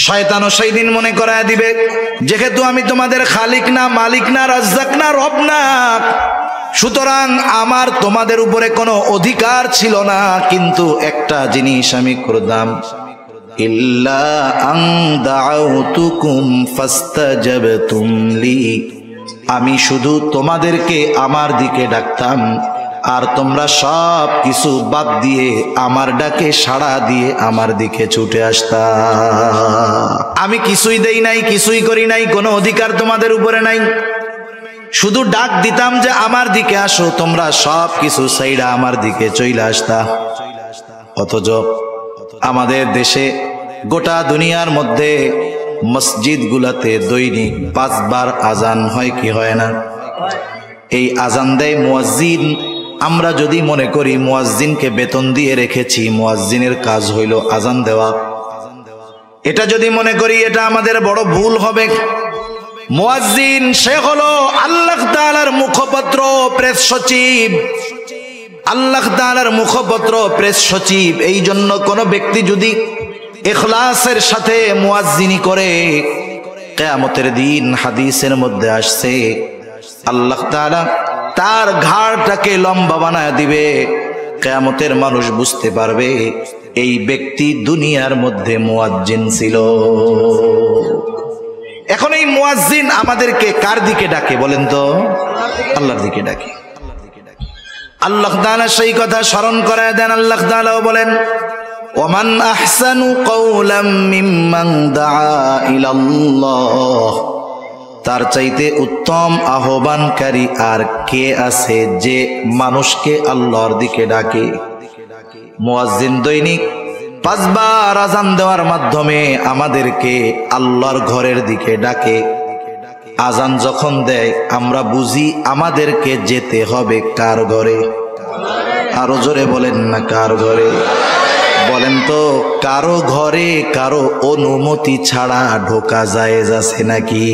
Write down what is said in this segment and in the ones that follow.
শয়তানও সেই দিন মনে করায় দিবে, যেহেতু আমি তোমাদের খালিক না, মালিক না, রাজ্জাক না, রব না, সুতরাং আমার তোমাদের উপরে কোনো অধিকার ছিল না। কিন্তু একটা জিনিস আমি করতাম, ইল্লা আন দাউতুকুম ফাস্তাজাবতুম লি, আমি শুধু তোমাদেরকে আমার দিকে ডাকতাম, আর তোমরা সব কিছু বাদ দিয়ে আমার ডাকে সাড়া দিয়ে আমার দিকে ছুটে আসতা। আমি কিছুই দেই নাই, কিছুই করি নাই, কোনো অধিকার তোমাদের উপরে নাই, শুধু ডাক দিতাম যে আমার দিকে আসো, তোমরা সব কিছু সাইডা আমার দিকে চলে আসতা। অথচ আমাদের দেশে গোটা দুনিয়ার মধ্যে মসজিদ গুলাতে দৈনিক 5 বার আজান হয় কি হয় না? এই আজান দেয় মুয়াজ্জিন। আমরা যদি মনে করি মুয়াজ্জিনকে বেতন দিয়ে রেখেছি, মুয়াজ্জিনের কাজ হইল আজান দেওয়া, এটা যদি মনে করি এটা আমাদের বড় ভুল হবে। মুয়াজ্জিন সে হলো আল্লাহ তাআলার মুখপত্র, প্রেস সচিব। আল্লাহ তাআলার মুখপত্র, প্রেস সচিব। এই জন্য কোন ব্যক্তি যদি ইখলাসের সাথে মুয়াজ্জিনি করে, কিয়ামতের দিন হাদিসের মধ্যে আসছে আল্লাহ তাআলা তার ঘাড়টাকে লম্বা বানায় দিবে। কিয়ামতের মানুষ বুঝতে পারবে এই ব্যক্তি দুনিয়ার মধ্যে মুয়াজ্জিন ছিল। এখন এই মুয়াজ্জিন আমাদেরকে কার দিকে ডাকে বলেন তো? আল্লাহর দিকে ডাকে। আল্লাহ তাআলা সেই কথা স্মরণ করায় দেন। আল্লাহ তাআলাও বলেন, ওমান আহসানু কওলাম মিম্মান দাআ ইলাল্লাহ, তার চাইতে উত্তম আহ্বানকারী আর কে আছে যে মানুষকে আল্লাহর দিকে ডাকে? মুয়াজ্জিন দৈনিক 5 বার আজান দেওয়ার মাধ্যমে আমাদেরকে আল্লাহর ঘরের দিকে ডাকে। আজান যখন দেয় আমরা বুঝি আমাদেরকে যেতে হবে কার ঘরে? আরো জোরে বলেন না, কার ঘরে? বলেন তো, কারো ঘরে কারো অনুমতি ছাড়া ঢোকা জায়েজ আছে নাকি?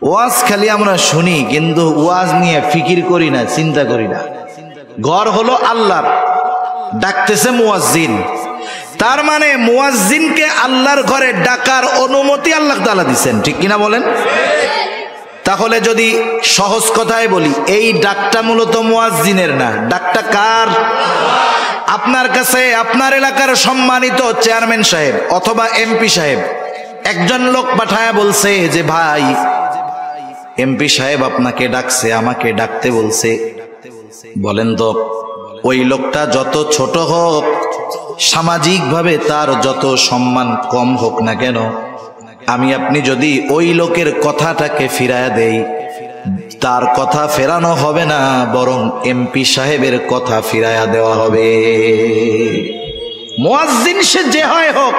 ওয়াজ খালি আমরা শুনি, কিন্তু ওয়াজ নিয়ে ফিকির করি না, চিন্তা করি না। ঘর হলো আল্লাহর, ডাকতেছে মুয়াজ্জিন, তার মানে মুয়াজ্জিনকে আল্লাহর ঘরে ডাকার অনুমতি আল্লাহ তাআলা দিবেন, ঠিক কিনা বলেন? তাহলে যদি সহজ কথায় বলি, এই ডাকটা মূলত মুয়াজ্জিনের না, ডাকটা কার? আপনার কাছে আপনার এলাকার সম্মানিত চেয়ারম্যান সাহেব অথবা এমপি সাহেব একজন লোক পাঠায় বলছে যে ভাই এমপি সাহেব আপনাকে ডাকছে, আমাকে ডাকতে বলছে। বলেন তো, ওই লোকটা যত ছোট হোক, সামাজিকভাবে তার যত সম্মান কম হোক না কেন, আমি আপনি যদি ওই লোকের কথাটাকে ফিরায় দেই, তার কথা ফেরানো হবে না, বরং এমপি সাহেবের কথা ফিরায়া দেওয়া হবে। মুয়াজ্জিন সে যে হয় হোক,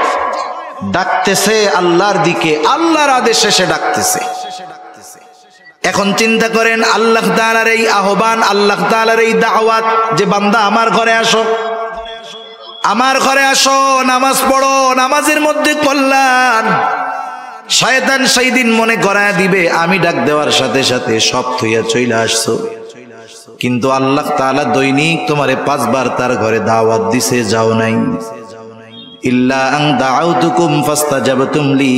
ডাকতেছে আল্লাহর দিকে, আল্লাহর আদেশে সে ডাকতেছে। এখন চিন্তা করেন, আল্লাহ তাআলার এই আহ্বান, আল্লাহ তাআলার এই দাওয়াত যে বান্দা আমার ঘরে আসো, আমার ঘরে আসো, নামাজ পড়ো, নামাজের মধ্যে কল্যাণ। শয়তান সেই দিন মনে করায় দিবে আমি ডাক দেওয়ার সাথে সাথে সব থইয়া চলে আসছো, কিন্তু আল্লাহ তাআলা দৈনিক তোমারে 5 বার তার ঘরে দাওয়াত দিছে, যাও নাই। ইল্লা আন দাউতুকুম ফাস্তাজাবতুম লি,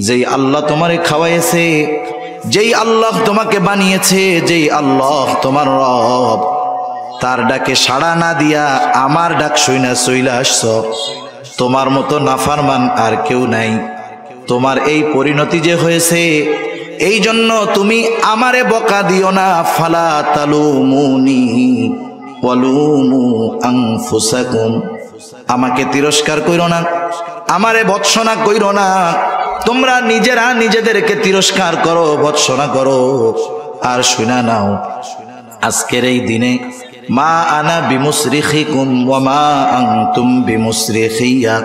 যেই আল্লাহ তোমারে খাওয়াইছে, যেই আল্লাহ তোমাকে বানিয়েছে, যেই আল্লাহ তোমার রব, তার ডাকে সাড়া না দিয়া আমার ডাক শুইনা চইলা আসছো। তোমার মতো নাফরমান আর কেউ নাই। তোমার এই পরিণতি যে হয়েছে, এই জন্য তুমি আমারে বকা দিও না। ফালা তালুমুনি ওয়ালুমু আনফুসাকুম, আমাকে তিরস্কার কইরো না, আমারে ভৎসনা কইরো না। তোমরা নিজেরা নিজেদেরকে তিরস্কার করো, ভৎসনা করো। আর শুনা নাও, আজকের এই দিনে মা আনা বিমুসরিখিকুম ওয়া মা আনতুম বিমুসরিখিয়া,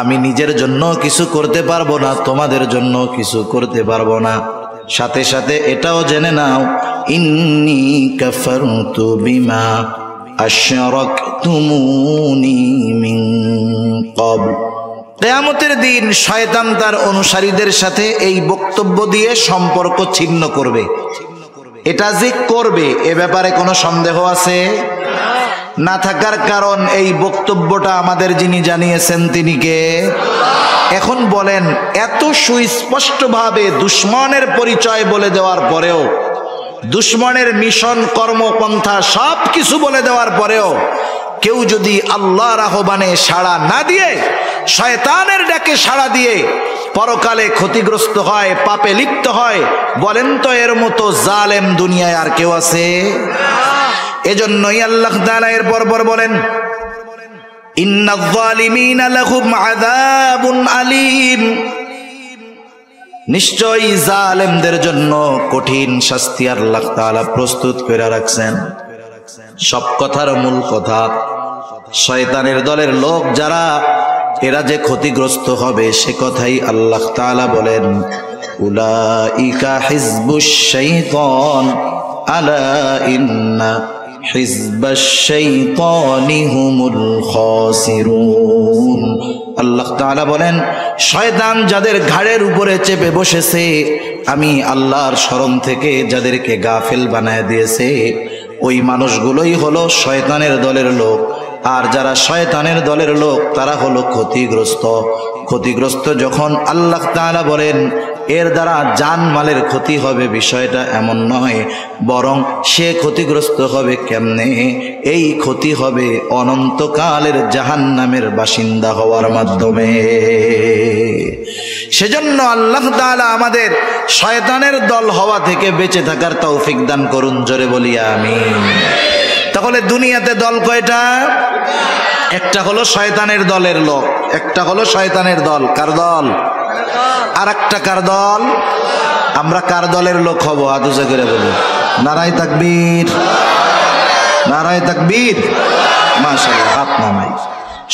আমি নিজের জন্য কিছু করতে পারবো না, তোমাদের জন্য কিছু করতে পারবো না। সাথে সাথে এটাও জেনে নাও, ইন্নী কাফারতু বিমা আশরাকতুমুনি মিন ক্বাবল। কিয়ামতের দিন শয়তান তার অনুসারীদের সাথে এই বক্তব্য দিয়ে সম্পর্ক ছিন্ন করবে। এটা যে করবে, এ ব্যাপারে কোনো সন্দেহ আছে? না থাকার কারণ এই বক্তব্যটা আমাদের যিনি জানিয়েছেন তিনি কে? এখন বলেন, এত সুস্পষ্টভাবে দুশ্মনের পরিচয় বলে দেওয়ার পরেও, দুশ্মনের মিশন কর্মপন্থা সব কিছু বলে দেওয়ার পরেও কেউ যদি আল্লাহর আহ্বানে সাড়া না দিয়ে শয়তানের ডাকে সাড়া দিয়ে পরকালে ক্ষতিগ্রস্ত হয়, পাপে লিপ্ত হয়, বলেন তো এর মতো জালেম দুনিয়ায় আর কেউ আছে? এজন্যই আল্লাহ তাআলা এর পরপর বলেন, ইন্নায যালিমিনা লাহুম আযাবুন আলীম, নিশ্চয়ই জালেমদের জন্য কঠিন শাস্তি আল্লাহ তাআলা প্রস্তুত করে রাখছেন। সব কথার মূল কথা, শয়তানের দলের লোক যারা, এরা যে ক্ষতিগ্রস্ত হবে সে কথাই আল্লাহ তাআলা বলেন, উলাইকা হিজবুশ শাইতান আলা ইন্না হিজবাশ শাইতানি হুমুল খাসিরুন। আল্লাহ তাআলা বলেন, শয়তান যাদের ঘাড়ের উপরে চেপে বসেছে, আমি আল্লাহর স্মরণ থেকে যাদেরকে গাফেল বানায় দিয়েছে, ওই মানুষগুলোই হলো শয়তানের দলের লোক। আর যারা শয়তানের দলের লোক তারা হলো ক্ষতিগ্রস্ত। ক্ষতিগ্রস্ত যখন আল্লাহ তাআলা বলেন এর দ্বারা জানমালের ক্ষতি হবে, বিষয়টা এমন নয়, বরং সে ক্ষতিগ্রস্ত হবে কেমনে? এই ক্ষতি হবে অনন্তকালের জাহান্নামের বাসিন্দা হওয়ার মাধ্যমে। সেজন্য আল্লাহ তাআলা আমাদের শয়তানের দল হওয়া থেকে বেঁচে থাকার তৌফিক দান করুন, জোরে বলি আমিন। তাহলে দুনিয়াতে দল কয়টা? একটা হলো শয়তানের দলের লোক, একটা হলো শয়তানের দল। কার দল? আর একটা কার দল? আমরা কার দলের লোক হব? হাত উঁচু করে বলি নারায়ে তাকবীর, নারায়ে তাকবীর, মাশাআল্লাহ। হাত নামাই।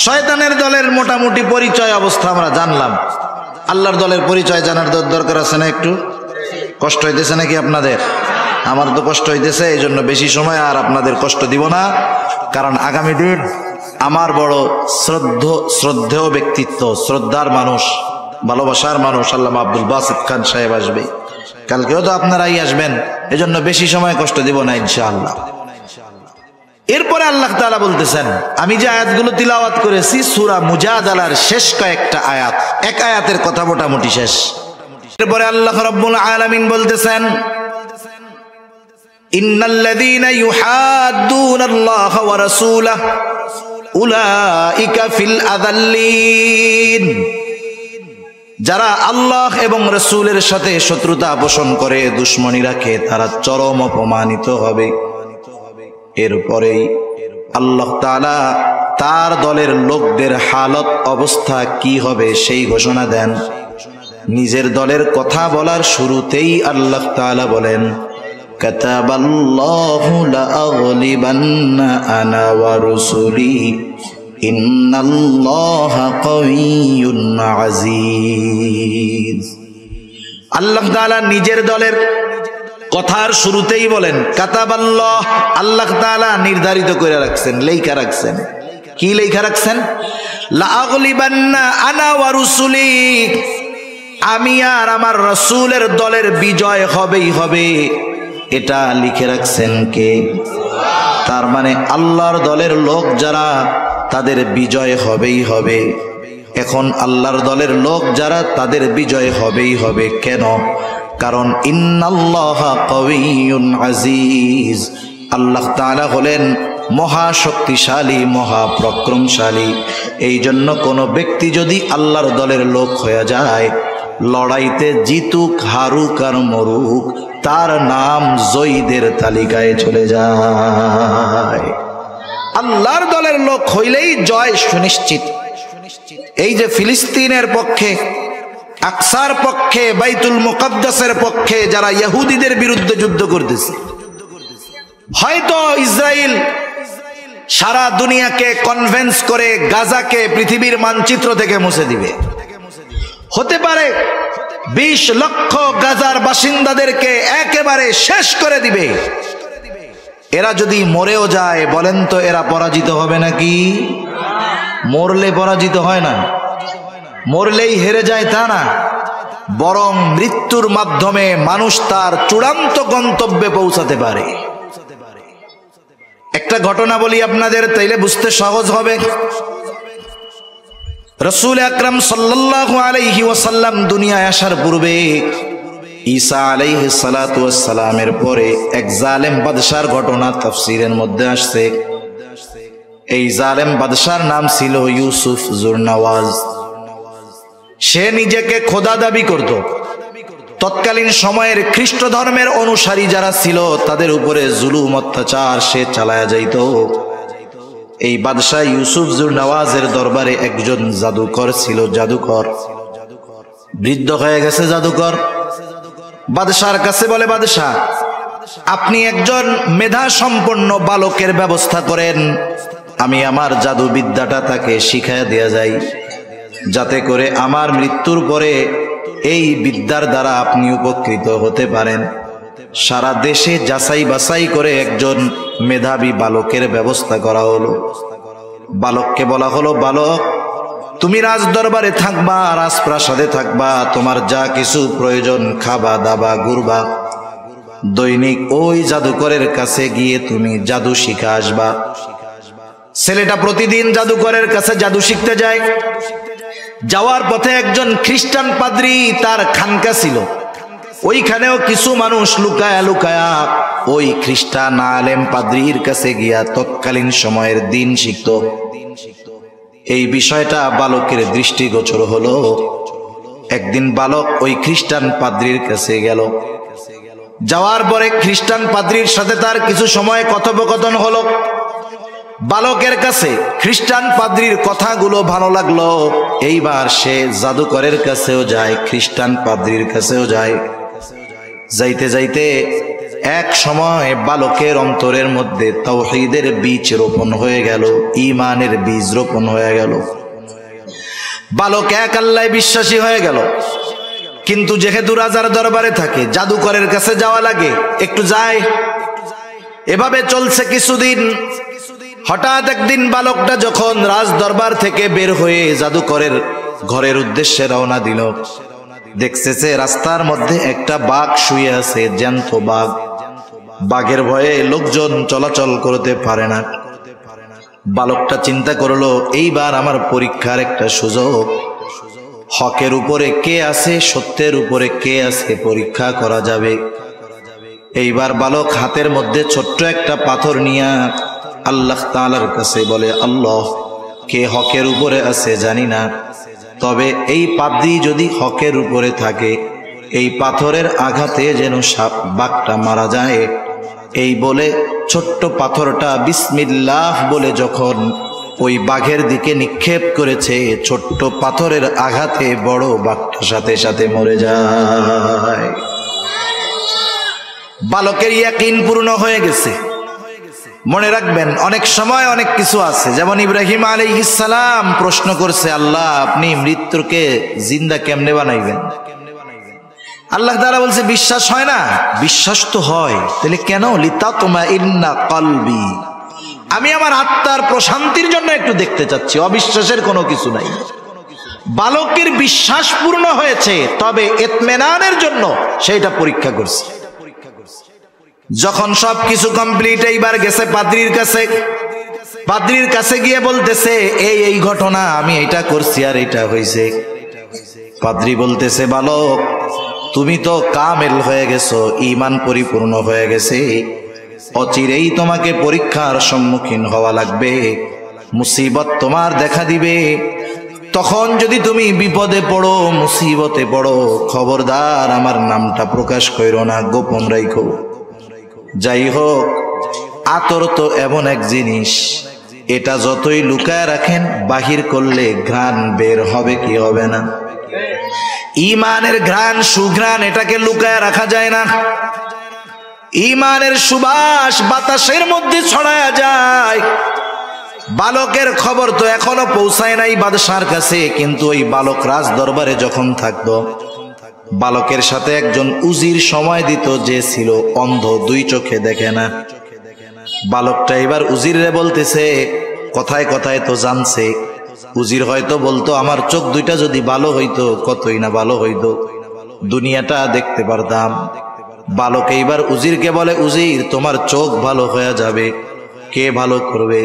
শয়তানের দলের মোটামুটি পরিচয় অবস্থা আমরা জানলাম। আল্লাহর দলের পরিচয় জানার দরকার আছে না? একটু কষ্ট হইতেছে নাকি আপনাদের? আমার তো কষ্ট হইতেছে, এই জন্য বেশি সময় আর আপনাদের কষ্ট দিব না, কারণ আগামী দিন আমার বড় শ্রদ্ধেয় ব্যক্তিত্ব, শ্রদ্ধার মানুষ, ভালোবাসার মানুষ আল্লামা আব্দুল বাসিত খান সাহেব আসবে। কালকেও তো আপনারাই আসবেন, এজন্য বেশি সময় কষ্ট দিব না ইনশাআল্লাহ। এরপরে আল্লাহ তাআলা বলতেছেন, আমি যে আয়াতগুলো তিলাওয়াত করেছি সূরা মুজাদালার শেষ কয়েকটা আয়াত, এক আয়াতের কথা মোটামুটি শেষ। এরপরে আল্লাহ রাব্বুল আলামিন বলতেছেন, ইন্নাল্লাযীনা ইউহাদ্দুনাল্লাহা ওয়া রাসূলাহু উলাইকা ফিল আযাল্লিন, যারা আল্লাহ এবং রাসূলের সাথে শত্রুতা পোষণ করে, দুশমনী রাখে, তারা চরম অপমানিত হবে। এরপরেই আল্লাহ তাআলা তার দলের লোকদের হালত অবস্থা কি হবে সেই ঘোষণা দেন। নিজের দলের কথা বলার শুরুতেই আল্লাহ তাআলা বলেন, কাতাবাল্লাহু লাআগলিবান্না আনা ওয়া রুসুলি ইন্নাল্লাহা কাওয়িয়্যুন আজিজ। আল্লাহ তাআলা নিজের দলের কথার শুরুতেই বলেন কাতাবাল্লাহ, আল্লাহ তাআলা নির্ধারিত করে রাখছেন, লেখা রাখছেন। কি লেখা রাখছেন? লাআগলিবান্না আনা ওয়া রুসুলি, আমি আর আমার রাসূলের দলের বিজয় হবেই হবে, এটা লিখে রাখছেন কে? তার মানে আল্লাহর দলের লোক যারা, তাদের বিজয় হবেই হবে। এখন আল্লাহর দলের লোক যারা, তাদের বিজয় হবেই হবে। কেন? কারণ ইন্নাল্লাহা কাওয়িয়্যুন আজিজ, আল্লাহ তাআলা হলেন মহাশক্তিশালী, মহাপরাক্রমশালী। এই জন্য কোনো ব্যক্তি যদি আল্লাহর দলের লোক হয়ে যায়, লড়াইতে জিতুক, হারুক আর মরুক, তার নাম জয়ীদের তালিকায় চলে যায়। আল্লাহর দলের লোক হইলেই জয় সুনিশ্চিত। এই যে ফিলিস্তিনের পক্ষে, আকসার পক্ষে, বাইতুল মুকাদ্দাসের পক্ষে যারা ইহুদিদের বিরুদ্ধে যুদ্ধ করতেছে, হয়তো ইসরায়েল সারা দুনিয়াকে কনভিন্স করে গাজাকে পৃথিবীর মানচিত্র থেকে মুছে দিবে। হতে পারে 20 লক্ষ গাজার বাসিন্দাদেরকে একেবারে শেষ করে দিবে। এরা যদি মরেও যায়, বলেন তো এরা পরাজিত হবে নাকি? মরলে পরাজিত হয় না, মরলেই হেরে যায় তা না, বরং মৃত্যুর মাধ্যমে মানুষ তার চূড়ান্ত গন্তব্যে পৌঁছাতে পারে। একটা ঘটনা বলি আপনাদের, তাইলে বুঝতে সহজ হবে। রাসূল আকরাম সাল্লাল্লাহু আলাইহি ওয়াসাল্লাম দুনিয়ায় আসার পূর্বে ঈসা আলাইহিস সালাতু ওয়াস সালামের পরে এক জালেম বাদশার ঘটনা তাফসীরের মধ্যে আসছে। এই জালেম বাদশার নাম ছিল ইউসুফ জুরনাওয়াজ। সে নিজেকে খোদা দাবি করত। তৎকালীন সময়ের খ্রিস্ট ধর্মের অনুসারী যারা ছিল তাদের উপরে জুলুম অত্যাচার সে চালায়া যাইত। এই বাদশাহ ইউসুফ জুরনাওয়াজের দরবারে একজন জাদুকর ছিল। জাদুকর বৃদ্ধ হয়ে গেছে। জাদুকর বাদশার কাছে বলে, বাদশাহ আপনি একজন মেধা সম্পন্ন বালকের ব্যবস্থা করেন, আমি আমার জাদু বিদ্যাটা তাকে শিখাইয়া দেয়া যায়, যাতে করে আমার মৃত্যুর পরে এই বিদ্যার দ্বারা আপনি উপকৃত হতে পারেন। সারা দেশে যাচাই বাছাই করে একজন মেধাবী বালকের ব্যবস্থা করা হলো। বালককে বলা হলো, বালক তুমি রাজ দরবারে থাকবা, রাজপ্রাসাদে থাকবা, তোমার যা কিছু প্রয়োজন খাবা দাবা ঘুরবা, দৈনিক ওই জাদুকরের কাছে গিয়ে তুমি জাদু শিখে আসবা। ছেলেটা প্রতিদিন জাদুকরের কাছে জাদু শিখতে যায়। যাওয়ার পথে একজন খ্রিস্টান পাদ্রী তার খানকা ছিল, ওইখানেও কিছু মানুষ লুকায়া লুকায়া ওই খ্রিস্টান আলেম পাদ্রীর কাছে গিয়া তৎকালীন সময়ের দিন শিখত। এই বিষয়টা বালকের দৃষ্টিগোচর হলো। একদিন বালক ওই খ্রিস্টান পাদ্রীর কাছে গেল। যাওয়ার পরে খ্রিস্টান পাদ্রীর সাথে তার কিছু সময় কথোপকথন হলো। বালকের কাছে খ্রিস্টান পাদ্রীর কথাগুলো ভালো লাগলো। এইবার সে জাদুকরের কাছেও যায়, খ্রিস্টান পাদ্রীর কাছেও যায়। যাইতে যাইতে এক সময় বালকের অন্তরের মধ্যে তাওহীদের বীজ রোপণ হয়ে গেল, ঈমানের বীজ রোপণ হয়ে গেল। বালক এক আল্লাহয় বিশ্বাসী হয়ে গেল। কিন্তু যেহেতু রাজার দরবারে থাকে, জাদুকরের কাছে যাওয়া লাগে, একটু যায়। এভাবে চলছে কিছুদিন। হঠাৎ একদিন বালকটা যখন রাজ দরবার থেকে বের হয়ে জাদুকরের ঘরের উদ্দেশ্যে রওনা দিল, দেখতেছে রাস্তার মধ্যে একটা বাঘ শুয়ে আছে, জ্যান্ত বাঘ। বাঘের ভয়ে লোকজন চলাচল করতে পারে না। বালকটা চিন্তা করলো, এইবার আমার পরীক্ষার একটা সুযোগ। হকের উপরে কে আছে, সত্যের উপরে কে আছে পরীক্ষা করা যাবে। এইবার বালক হাতের মধ্যে ছোট্ট একটা পাথর নিয়ে আল্লাহ তাআলার কাছে বলে, আল্লাহ কে হকের উপরে আছে জানি না, তবে এই পাদ্রী যদি হকের উপরে থাকে, এই পাথরের আঘাতে যেন বাঘটা মারা যায়। এই বলে ছোট্ট পাথরটা বিসমিল্লাহ বলে যখন ওই বাঘের দিকে নিক্ষেপ করেছে, ছোট্ট পাথরের আঘাতে বড় বাঘটা সাথে সাথে মরে যায়। বালকের ইয়াকিন পূর্ণ হয়ে গেছে। মনে রাখবেন, অনেক সময় অনেক কিছু আছে। যেমন ইব্রাহিম আলাইহিস সালাম প্রশ্ন করছে, আল্লাহ আপনি মৃত্যুকে জিন্দা কেমনে বানাইবেন? আল্লাহ তাআলা বলছে, বিশ্বাস হয় না? বিশ্বাস তো হয়, তাহলে কেন? লিতাতমাইন্না কলবি, আমি আমার আত্মার প্রশান্তির জন্য একটু দেখতে চাচ্ছি, অবিশ্বাসের কোনো কিছু নাই। বালকের বিশ্বাস পূর্ণ হয়েছে, তবে ইতমিনানের জন্য সেইটা পরীক্ষা করছে। যখন সবকিছু কমপ্লিট, এইবার গেছে পাদ্রীর কাছে। পাদ্রীর কাছে গিয়ে বলতেছে, এই ঘটনা, আমি এটা করছি আর এটা হয়েছে। পাদ্রী বলতেছে, বালক তুমি তো কামেল হয়ে গেছো, ঈমান পরিপূর্ণ হয়ে গেছে, অচিরেই তোমাকে পরীক্ষার সম্মুখীন হওয়া লাগবে, মুসিবত তোমার দেখা দিবে। তখন যদি তুমি বিপদে পড়ো, মুসিবতে পড়ো, খবরদার আমার নামটা প্রকাশ করো না, গোপন রাখো। যাই হোক, আতর তো এমন এক জিনিস, এটা যতই লুকায় রাখেন, বাহির করলে ঘ্রাণ বের হবে কি হবে না? ঈমানের ঘ্রাণ, সুঘ্রাণ, এটাকে লুকায় রাখা যায় না। ঈমানের সুবাস বাতাসের মধ্যে ছড়ায়া যায়। বালকের খবর তো এখনো পৌঁছায় নাই বাদশার কাছে, কিন্তু ওই বালক রাজ দরবারে যখন থাকতো, বালকের সাথে একজন উজির সময় দিত, যে ছিল অন্ধ, দুই চোখে দেখে না। বালকটা এবার উজিরে বলতেছে, কথায় কথায় তো জানছে। উজির হয়তো বলতো, আমার চোখ দুইটা যদি ভালো হইতো, কতই না ভালো হইতো, দুনিয়াটা দেখতে পারতাম। বালক এইবার উজিরকে বলে, উজির তোমার চোখ ভালো হয়ে যাবে, কে ভালো করবে?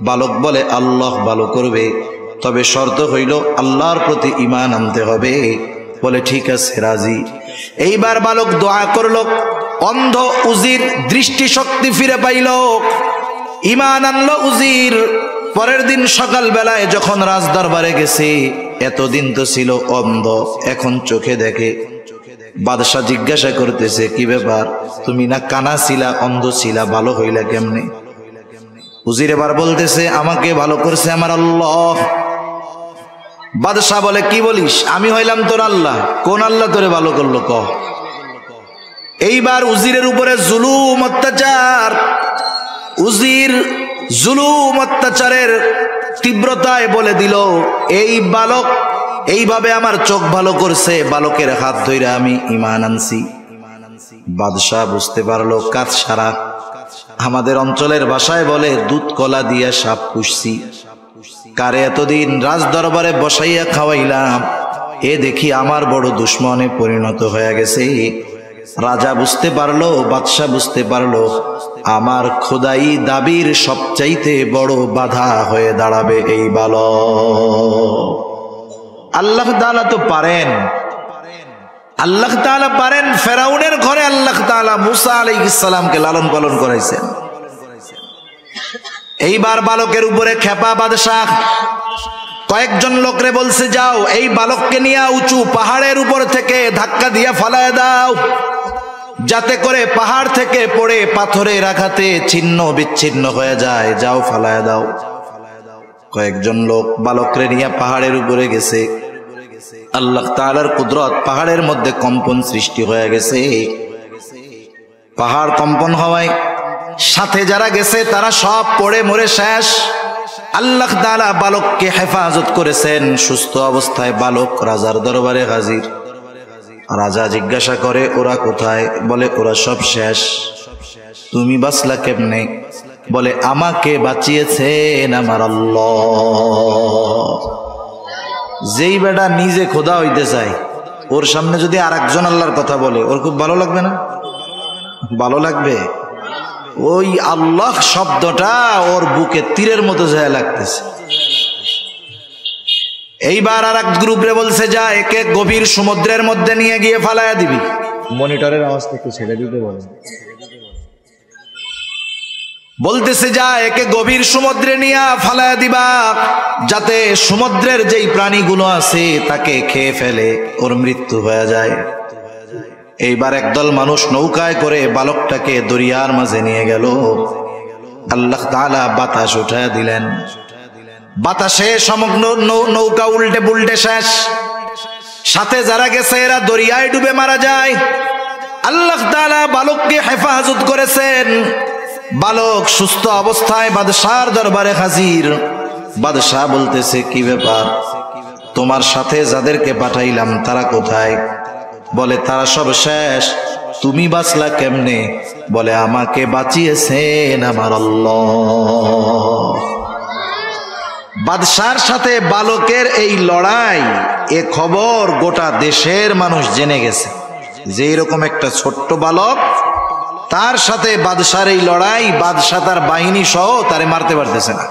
বালক বলে আল্লাহ ভালো করবে, তবে শর্ত হইল আল্লাহর প্রতি ঈমান আনতে হবে। বলে ঠিক আছে, রাজি। এইবার বালক দোয়া করল, অন্ধ উজির দৃষ্টিশক্তি ফিরে পাইল, ঈমান আনলো উজির। পরের দিন সকাল বেলায় যখন রাজ দরবারে গেছে, এতদিন তো ছিল অন্ধ, এখন চোখে দেখে। বাদশাহ জিজ্ঞাসা করতেছে, কি ব্যাপার, তুমি না কানা ছিলা, অন্ধ ছিলা, ভালো হইলা কেমনে? উজির এবার বলতেছে, আমাকে ভালো করছে আমার আল্লাহ। বাদশাহ বলে, কি বলিস? আমি হইলাম তোর আল্লাহ? কোন আল্লাহ তোরে ভালো করলো ক? এইবার উজিরের উপরে জুলুম অত্যাচার। উজির জুলুম অত্যাচারের তীব্রতায় বলে দিল, এই বালক এইভাবে আমার চোখ ভালো করছে, বালকের হাত ধইরা আমি ঈমান আনছি। বাদশাহ বুঝতে পারলো কাজ সারা। আমাদের অঞ্চলের ভাষায় বলে দুধ কলা দিয়া সাপ পুষছি। কারে এতদিন রাজ দরবারে বসাইয়া খাওয়াইলাম, এ দেখি আমার বড় দুশ্মনে পরিণত হয়ে গেছে। রাজা বুঝতে পারলো, বাদশাহ বুঝতে পারলো, আমার খোদাই দাবির সবচাইতে বড় বাধা হয়ে দাঁড়াবে এই বালক। আল্লাহ তাআলা তো পারেন, আল্লাহ তাআলা পারেন। ফেরাউনের ঘরে আল্লাহ তাআলা মুসা আলাইহিস সালামকে লালন পালন করাইছেন। এইবার বালকের উপরে খেপা বাদশাহ কয়েকজন লোকরে বলছে, যাও এই বালককে নিয়ে উঁচু পাহাড়ের উপর থেকে ধাক্কা দিয়া ফালায় দাও, যাতে করে পাহাড় থেকে পড়ে পাথরের আঘাতে ছিন্ন বিচ্ছিন্ন হয়ে যায়। যাও ফালায় দাও। কয়েকজন লোক বালকরে নিয়ে পাহাড়ের উপরে গেছে। আল্লাহ তাআলার কুদরত, পাহাড়ের মধ্যে কম্পন সৃষ্টি হয়ে গেছে। পাহাড় কম্পন হওয়ায় সাথে যারা গেছে তারা সব পড়ে মরে শেষ। আল্লাহ তাআলা বালককে হেফাজত করেছেন। সুস্থ অবস্থায় বালক রাজার দরবারে হাজির। রাজা জিজ্ঞাসা করে, ওরা কোথায়? বলে, ওরা সব শেষ। তুমি বাঁচলা কেমনে? বলে, আমাকে বাঁচিয়েছেন আমার আল্লাহ। যেই বেটা নিজে খোদা হইতে চায়, ওর সামনে যদি আর একজন আল্লাহর কথা বলে, ওর খুব ভালো লাগবে না? ভালো লাগবে। ওই আল্লাহ শব্দটা ওর বুকে তীরের মতো যায় লাগতেছে। এইবার আর এক গ্রুপরে বলছে, যা একে গভীর সমুদ্রের মধ্যে নিয়ে গিয়ে ফালায়া দিবি। মনিটরের আওয়াজটা একটু ছেড়ে দিতে বলেন। বলতেছে, যা একে গভীর সমুদ্রে নিয়ে ফালায়া দিবা, যাতে সমুদ্রের যেই প্রাণীগুলো আছে তাকে খেয়ে ফেলে, ওর মৃত্যু হয়ে যায়। এইবার একদল মানুষ নৌকায় করে বালকটাকে দরিয়ার মাঝে নিয়ে গেল। আল্লাহ তাআলা বাতাস উঠায়া দিলেন। বাতাসে সমগ্র নৌকা উল্টে পুল্টে শেষ। সাথে যারা গেছে এরা দরিয়ায় ডুবে মারা যায়। আল্লাহ তাআলা বালককে হেফাজত করেছেন। বালক সুস্থ অবস্থায় বাদশার দরবারে হাজির। বাদশাহ বলতেছে, কি ব্যাপার, তোমার সাথে যাদেরকে পাঠাইলাম তারা কোথায়? বলে, তারা সব শেষ। তুমি বাঁচলা কেমনে? বলে, আমাকে বাঁচিয়েছেন আমার আল্লাহ। বাদশার সাথে বালকের এই লড়াই, এ খবর গোটা দেশের মানুষ জেনে গেছে যে এরকম একটা ছোট্ট বালক, তার সাথে বাদশার এই লড়াই, বাদশা তার বাহিনী সহ তারে মারতে পারতেছে না।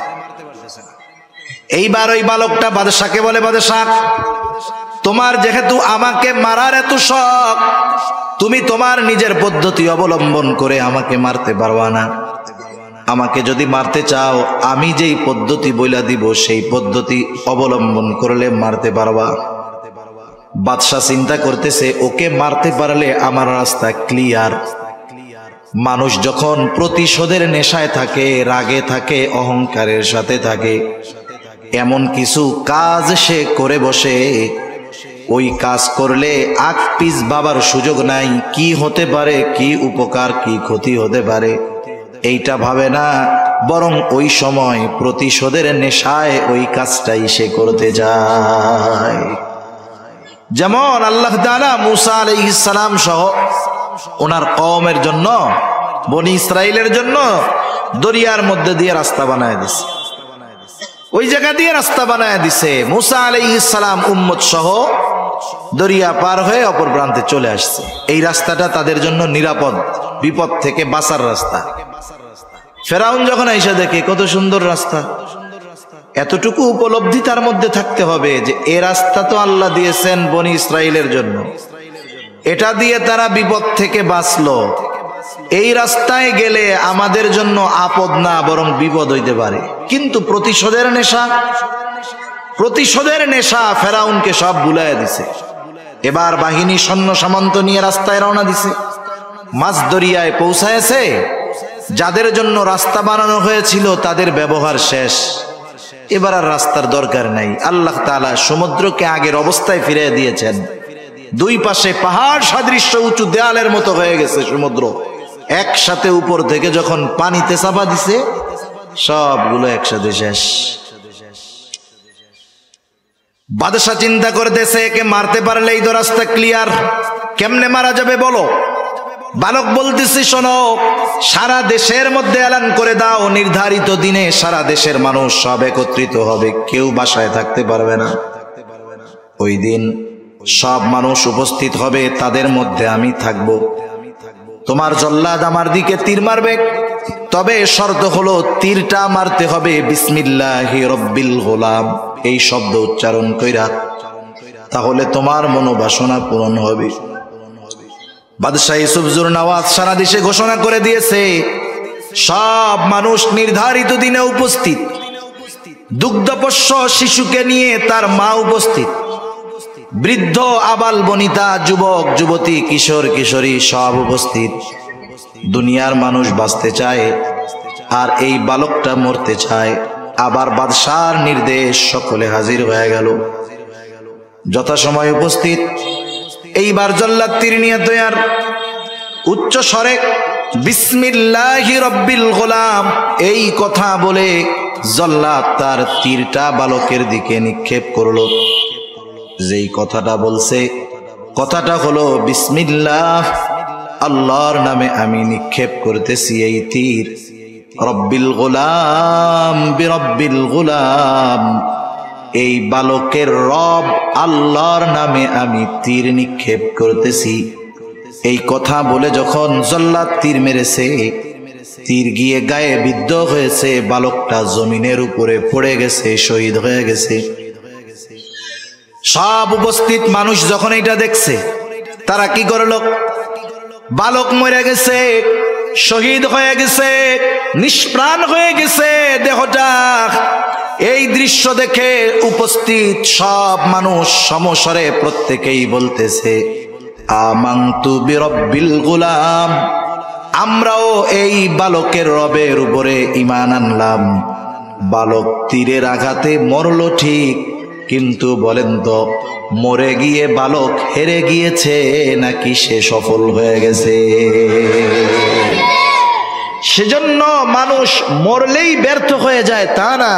এইবার ওই বালকটা বাদশাকে বলে, বাদশাহ, তোমার যেহেতু আমাকে মারার এত শখ, তুমি তোমার নিজের পদ্ধতি অবলম্বন করে আমাকে মারতে পারবা না। আমাকে যদি মারতে চাও, আমি যেই পদ্ধতি বইলা দিব সেই পদ্ধতি অবলম্বন করলে মারতে পারবা। বাদশা চিন্তা করতেছে, ওকে মারতে পারলে আমার রাস্তা ক্লিয়ার। মানুষ যখন প্রতিশোধের নেশায় থাকে, রাগে থাকে, অহংকারের সাথে থাকে, এমন কিছু কাজ সে করে বসে, ওই কাজ করলে আগ পিছ বাবার সুযোগ নাই। কি হতে পারে, কি উপকার, কি ক্ষতি হতে পারে, এইটা ভাবে না, বরং ওই সময় প্রতিশোধের নেশায় ওই কাজটাই সে করতে যায়। যেমন আল্লাহ তাআলা মুসা আলাইহিস সালাম সহ ওনার কওমের জন্য, বনি ইসরাইলের জন্য দরিয়ার মধ্যে দিয়ে রাস্তা বানায় দিছে। ওই জায়গা দিয়ে রাস্তা বানায় দিছে। মুসা আলাইহিস সালাম উম্মত সহ দরিয়া পার হয়ে অপর প্রান্তে চলে আসছে। এই রাস্তাটা তাদের জন্য নিরাপদ, বিপদ থেকে বাঁচার রাস্তা। ফেরাউন যখন আইসা দেখে কত সুন্দর রাস্তা, এতটুকু উপলব্ধি তার মধ্যে থাকতে হবে যে এ রাস্তা তো আল্লাহ দিয়েছেন বনি ইসরাইলের জন্য, এটা দিয়ে তারা বিপদ থেকে বাঁচলো, এই রাস্তায় গেলে আমাদের জন্য আপদ না বরং বিপদ হইতে পারে। কিন্তু প্রতিশোধের নেশা ফেরাউনকে সব ভুলাইয়া দিছে। এবার বাহিনী সৈন্য সামন্ত নিয়ে রাস্তায় রওনা দিছে। মাছ দরিয়ায় পৌঁছায়ছে, যাদের জন্য রাস্তা বানানো হয়েছিল তাদের ব্যবহার শেষ, এবার আর রাস্তার দরকার নাই। আল্লাহ তাআলা সমুদ্রকে আগের অবস্থায় ফিরিয়ে দিয়েছেন। দুই পাশে পাহাড় সাদৃশ্য উঁচু দেয়ালের মতো হয়ে গেছে সমুদ্র। একসাথে উপর থেকে যখন পানিতে চাপা দিছে, সবগুলো একসাথে শেষ। বাদশা চিন্তা করতেছে একে মারতে পারলেই তো রাস্তা ক্লিয়ার, কেমনে মারা যাবে বলো? বালক বলতেছি, শোনো, সারা দেশের মধ্যে এলান করে দাও, নির্ধারিত দিনে সারা দেশের মানুষ সব একত্রিত হবে, কেউ বাসায় থাকতে পারবে না। ওই দিন সব মানুষ উপস্থিত হবে, তাদের মধ্যে আমি থাকব। তোমার জল্লাদ আমার দিকে তীর মারবে, তবে শর্ত হলো তীরটা মারতে হবে বিসমিল্লাহি রব্বিল গোলাম, এই শব্দ উচ্চারণ কইরা, তাহলে তোমার মনোবাসনা পূরণ হবে। বাদশাহ ইউসুফ জুরনাওয়াজ সারা দেশে ঘোষণা করে দিয়েছে, সব মানুষ নির্ধারিত দিনে উপস্থিত। দুগ্ধপোষ্য শিশুকে নিয়ে তার মা উপস্থিত, বৃদ্ধ আবাল বনিতা, যুবক যুবতী, কিশোর কিশোরী সব উপস্থিত। দুনিয়ার মানুষ বাঁচতে চায় আর এই বালকটা মরতে চায়। আবার বাদশার নির্দেশ, সকলে হাজির হয়ে গেল, যথাসময় উপস্থিত। এইবার জল্লাদ তীর নিয়ে তৈয়ার, উচ্চ স্বরে বিসমিল্লাহি রব্বিল গোলাম এই কথা বলে জল্লাদ তার তীরটা বালকের দিকে নিক্ষেপ করলো। যেই কথাটা বলছে, কথাটা হলো বিসমিল্লাহ, আল্লাহর নামে আমি নিক্ষেপ করতেছি এই তীর। রব্বিল গোলাম বিরব্বিল গোলাম, এই বালকের রব আল্লাহর নামে আমি তীর নিক্ষেপ করতেছি। এই কথা বলে যখন জল্লাদ তীর মেরেছে, তীর গিয়ে গায়ে বিদ্ধ হয়েছে, বালকটা জমিনের উপরে পড়ে গেছে, শহীদ হয়ে গেছে। সব উপস্থিত মানুষ যখন এটা দেখছে, তারা কি করলো? বালক মরে গেছে, শহীদ হয়ে গেছে, নিষ্প্রাণ হয়ে গেছে দেহটা। এই দৃশ্য দেখে উপস্থিত সব মানুষ সমস্বরে প্রত্যেকেই বলতেছে, আমানতু বিরব্বিল গোলাম, আমরাও এই বালকের রবের উপরে ঈমান আনলাম। বালক তীরের আঘাতে মরল ঠিক, কিন্তু বলেন তো, মরে গিয়ে বালক হেরে গিয়েছে নাকি সে সফল হয়ে গেছে? সেজন্য মানুষ মরলেই ব্যর্থ হয়ে যায় তা না,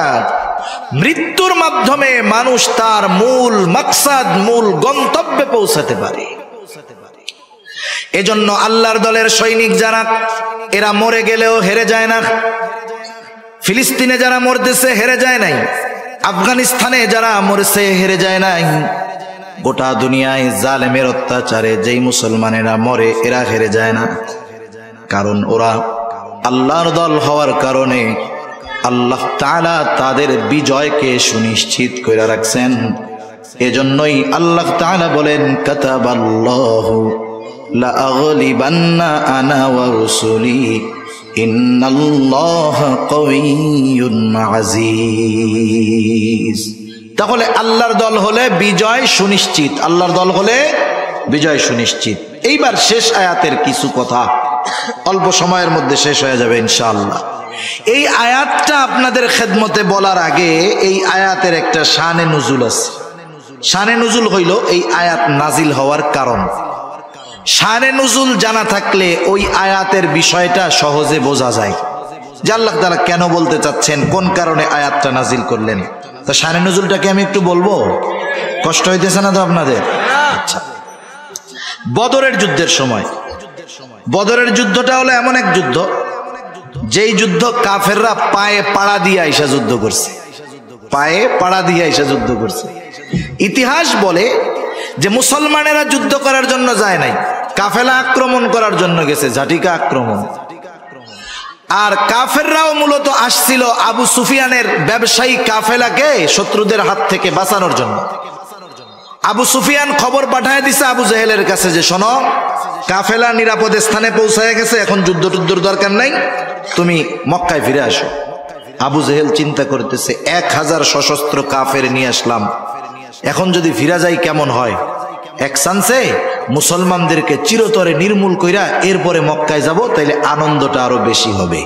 মৃত্যুর মাধ্যমে মানুষ তার মূল মাকসাদ, মূল গন্তব্যে পৌঁছাতে পারে। এজন্য আল্লাহর দলের সৈনিক যারা, এরা মরে গেলেও হেরে যায় না। ফিলিস্তিনে যারা মরতেছে হেরে যায় নাই, আফগানিস্তানে যারা মরেছে হেরে যায় নাই। গোটা দুনিয়ায় জালেমের অত্যাচারে যেই মুসলমানেরা মরে, এরা হেরে যায় না। কারণ ওরা আল্লাহর দল হওয়ার কারণে আল্লাহ তাআলা তাদের বিজয়কে সুনিশ্চিত করে রাখছেন। এজন্যই আল্লাহ তাআলা বলেন, কাতাবাল্লাহু লা আগলিবান্না আনা ওয়া রুসুলি ইন্নাল্লাহা কাওয়িয়্যুন আজিজ। তাহলে আল্লাহর দল হলে বিজয় সুনিশ্চিত, আল্লাহর দল হলে বিজয় সুনিশ্চিত। এইবার শেষ আয়াতের কিছু কথা অল্প সময়ের মধ্যে শেষ হয়ে যাবে ইনশাআল্লাহ। এই আয়াতটা আপনাদের খেদমতে বলার আগে এই আয়াতের একটা শানে নুজুল আছে। শানে নুজুল হইল এই আয়াত নাজিল হওয়ার কারণ। শানে নুজুল জানা থাকলে ওই আয়াতের বিষয়টা সহজে বোঝা যায় যে আল্লাহ তাআলা কেন বলতে চাচ্ছেন, কোন কারণে আয়াতটা নাজিল করলেন। তা শানে নুজুলটাকে আমি একটু বলবো, কষ্ট হইতেছে না তো আপনাদের? আচ্ছা, বদরের যুদ্ধের সময়, বদরের যুদ্ধটা হলো এমন এক যুদ্ধ, যেই যুদ্ধ কাফেররা পায়ে পাড়া দিয়ে আইসা যুদ্ধ করছে, পায়ে পাড়া দিয়ে আইসা যুদ্ধ করছে। ইতিহাস বলে যে মুসলমানেরা যুদ্ধ করার জন্য যায় নাই, কাফেলা আক্রমণ করার জন্য গেছে, ঝাটিকা আক্রমণ। আর কাফেররাও মূলত আসছিল আবু সুফিয়ানের ব্যবসায়ী কাফেলাকে শত্রুদের হাত থেকে বাঁচানোর জন্য। আবু সুফিয়ান খবর পাঠায় দিছে আবু জেহেলের কাছে যে শোনো, কাফেলা নিরাপদ স্থানে পৌঁছায় গেছে, এখন যুদ্ধের দরকার নাই, তুমি মক্কায় ফিরে আসো। আবু জেহেল চিন্তা করতেছে 1000 সশস্ত্র কাফের নিয়ে আসলাম, এখন যদি ফিরা যাই কেমন হয়, এক চান্সে মুসলমানদেরকে চিরতরে নির্মূল কইরা এরপরে মক্কায় যাব, তাইলে আনন্দটা আরো বেশি হবে।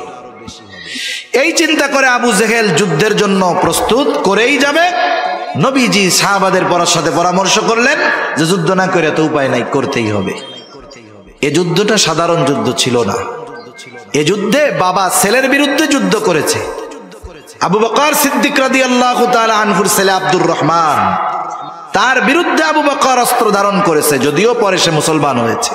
এই চিন্তা করে আবু জেহেল যুদ্ধের জন্য প্রস্তুত করেই যাবে। নবীজি সাহাবাদের সাথে পরামর্শ করলেন যে যুদ্ধ না করে তো উপায় নাই, করতেই হবে। এ যুদ্ধটা সাধারণ যুদ্ধ ছিল না, এ যুদ্ধে বাবা ছেলের বিরুদ্ধে যুদ্ধ করেছে। আবু বকর সিদ্দিক রাদিয়াল্লাহু তাআলা আনহুর ছেলে আব্দুর রহমান, তার বিরুদ্ধে আবু বকর অস্ত্র ধারণ করেছে, যদিও পরে সে মুসলমান হয়েছে।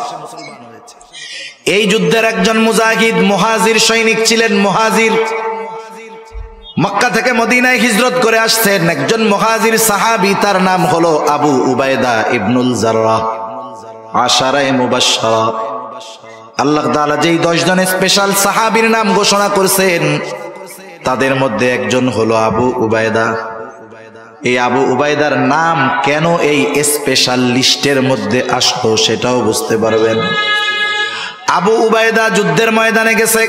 এই যুদ্ধের একজন মুজাহিদ মুহাজির সৈনিক ছিলেন। মুহাজির মক্কা থেকে মদিনায় হিজরত করে আসছেন একজন মুহাজির সাহাবী, তার নাম হলো আবু উবাইদা ইবনুল জাররাহ। আশারায়ে মুবাশশারা, আল্লাহ তাআলা যেই 10 জন স্পেশাল সাহাবীর নাম ঘোষণা করেছেন, তাদের মধ্যে একজন হলো আবু উবাইদা। এই আবু উবাইদার নাম কেন এই স্পেশাল লিস্টের মধ্যে আসলো সেটাও বুঝতে পারবেন। আবু উবাইদা যুদ্ধের ময়দানে গেছে,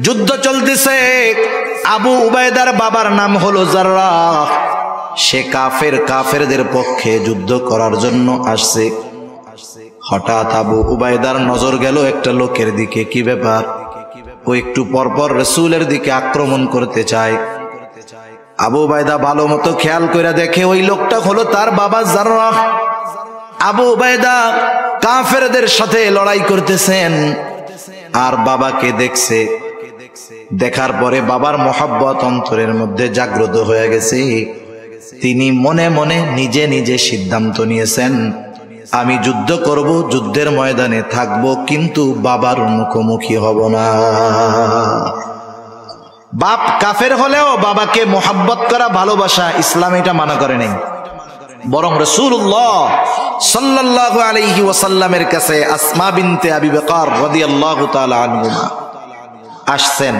যুদ্ধ চলতেছে। আবু উবাইদার বাবার নাম হলো জাররাহ, সে কাফেরদের পক্ষে যুদ্ধ করার জন্য আসছে। হঠাৎ আবু উবাইদার নজর গেল একটা লোকের দিকে। কি ব্যাপার? ও একটু পরপর রাসূলের দিকে আক্রমণ করতে চায়। আবু উবাইদা ভালো মতো খেয়াল করে দেখে ওই লোকটা হলো তার বাবা জাররাহ। আবু উবাইদা কাফেরদের সাথে লড়াই করতেছেন আর বাবাকে দেখছে। দেখার পরে বাবার মহব্বত অন্তরের মধ্যে জাগ্রত হয়ে গেছে। তিনি মনে মনে নিজে সিদ্ধান্ত নিয়েছেন, আমি যুদ্ধ করব, যুদ্ধের ময়দানে থাকব, কিন্তু বাবার মুখোমুখি হব না। বাপ কাফের হলেও বাবাকে মোহাব্বত করা, ভালোবাসা, ইসলাম এটা মানা করে নাই। বরং রাসূলুল্লাহ সাল্লাল্লাহু আলাইহি ওয়াসাল্লামের কাছে আসমা বিনতে আবি বকর রাদিয়াল্লাহু তাআলা আনহুমা আসছেন।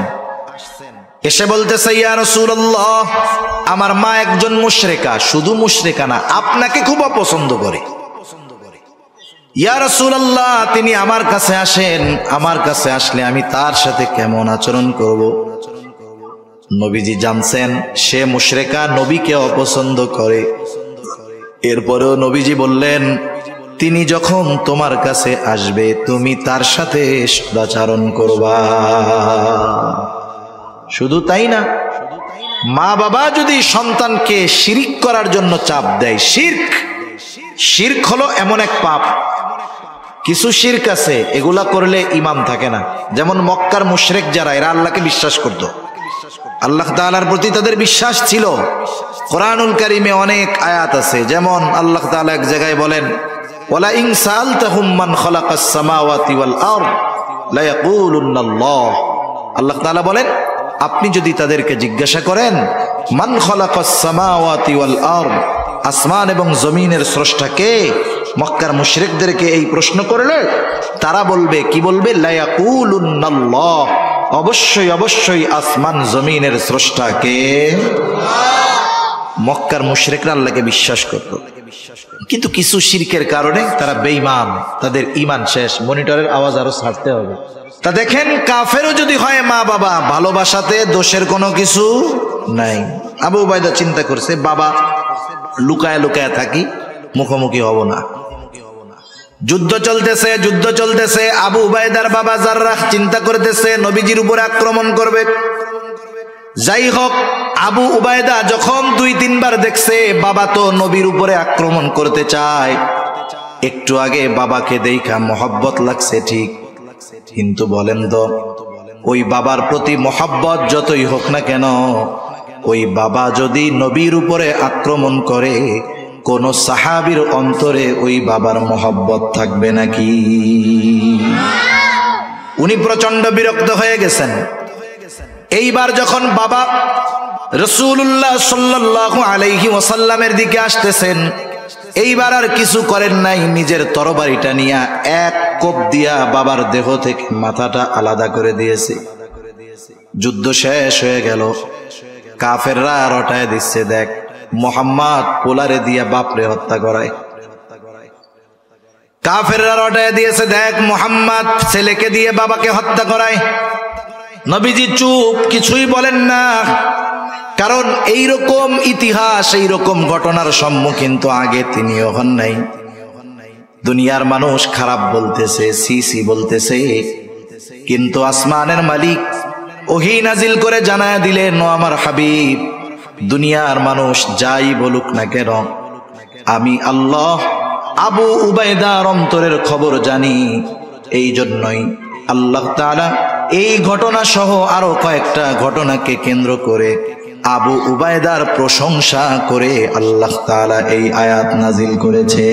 এসে বলতেছে, ইয়া রাসূলুল্লাহ, আমার মা একজন মুশরিকা, শুধু মুশরিকা না, আপনাকে খুব অপছন্দ করে। ইয়া রাসূলুল্লাহ, তিনি আমার কাছে আসেন, আমার কাছে আসলে আমি তার সাথে কেমন আচরণ করব? নবীজি জানছেন সে মুশরিকা, নবীকে অপছন্দ করে। এরপরেও নবীজি বললেন, তিনি যখন তোমার কাছে আসবে তুমি তার সাথে সদাচরণ করবা। শুধু তাই না, মা বাবা যদি সন্তানকে শিরক করার জন্য চাপ দেয়, শিরক হলো এমন এক পাপ, কিছু শিরক আছে এগুলা করলে ঈমান থাকে না। যেমন মক্কার মুশরিক যারা, এরা আল্লাহকে বিশ্বাস করত, আল্লাহ তাআলার প্রতি তাদের বিশ্বাস ছিল। কোরআনুল কারীমে অনেক আয়াত আছে, যেমন আল্লাহ তাআলা এক জায়গায় বলেন, ওয়ালা ইন সাআলতাহুম মান খালাকাস সামাওয়াতি ওয়াল আরদ লা ইয়াকুলুন্নাল্লাহ। আল্লাহ তাআলা বলেন, আপনি যদি তাদেরকে জিজ্ঞাসা করেন মান খালাকাস সামাওয়াতি ওয়াল আরদ, আসমান এবং জমিনের স্রষ্টা কে, মক্কার মুশরিকদেরকে এই প্রশ্ন করলে তারা বলবে, কি বলবে? লা ইয়াকুলুন্নাল্লাহ, অবশ্যই আসমান জমিনের স্রষ্টা কে। মক্কার মুশরিকরা আল্লাহকে বিশ্বাস করত, কিন্তু কিছু শিরকের কারণে তারা বেঈমান, তাদের ঈমান শেষ। মনিটরের আওয়াজ আরো ছাড়তে হবে। তা দেখেন, কাফেরও যদি হয় মা বাবা, ভালোবাসাতে দোষের কোনো কিছু নাই। আবু উবাইদা চিন্তা করছে, বাবা লুকায় থাকি, মুখোমুখি হব না। যুদ্ধ চলতেছে। আবু উবাইদার বাবা জাররাহ চিন্তা করতেছে নবীজির উপরে আক্রমণ করবে। যাই হোক, আবু উবাইদা যখন 2-3 বার দেখছে বাবা তো নবীর উপরে আক্রমণ করতে চায়, একটু আগে বাবাকে দেখা মহব্বত লাগছে ঠিক, কিন্তু বলেন তো, ওই বাবার প্রতি মহব্বত যতই হোক না কেন, ওই বাবা যদি নবীর উপরে আক্রমণ করে, কোন সাহাবীর অন্তরে ওই বাবার মহব্বত থাকবে নাকি? উনি প্রচন্ড বিরক্ত হয়ে গেছেন। এইবার যখন বাবা রাসূলুল্লাহ সাল্লাল্লাহু আলাইহি ওয়াসাল্লামের দিকে আসতেছেন, এইবার আর কিছু করেন নাই, নিজের তরবারিটা নিয়ে এক কোপ দিয়া বাবার দেহ থেকে মাথাটা আলাদা করে দিয়েছে। যুদ্ধ শেষ হয়ে গেল, কাফেররা রটায় দিচ্ছে, দেখ মুহাম্মদ পোলারে দিয়া বাপরে হত্যা করায়। কাফেররা রটায় দিয়েছে, দেখ মুহাম্মদ ছেলেকে দিয়ে বাবাকে হত্যা করায়। নবীজি চুপ, কিছুই বলেন না, কারণ এইরকম ইতিহাস, এইরকম ঘটনার সম্মুখীন তো আগে তিনিও হন নাই। দুনিয়ার মানুষ খারাপ বলতেছে, সি বলতেছে, কিন্তু আসমানের মালিক ওহী নাজিল করে জানায় দিলেন, ও আমার হাবিব, দুনিয়ার মানুষ যাই বলুক না কেন, আমি আল্লাহ আবু উবাইদার অন্তরের খবর জানি। এই জন্যই আল্লাহ তাআলা এই ঘটনা সহ আরো কয়েকটা ঘটনাকে কেন্দ্র করে আবু উবাইদার প্রশংসা করে আল্লাহ তাআলা এই আয়াত নাজিল করেছে।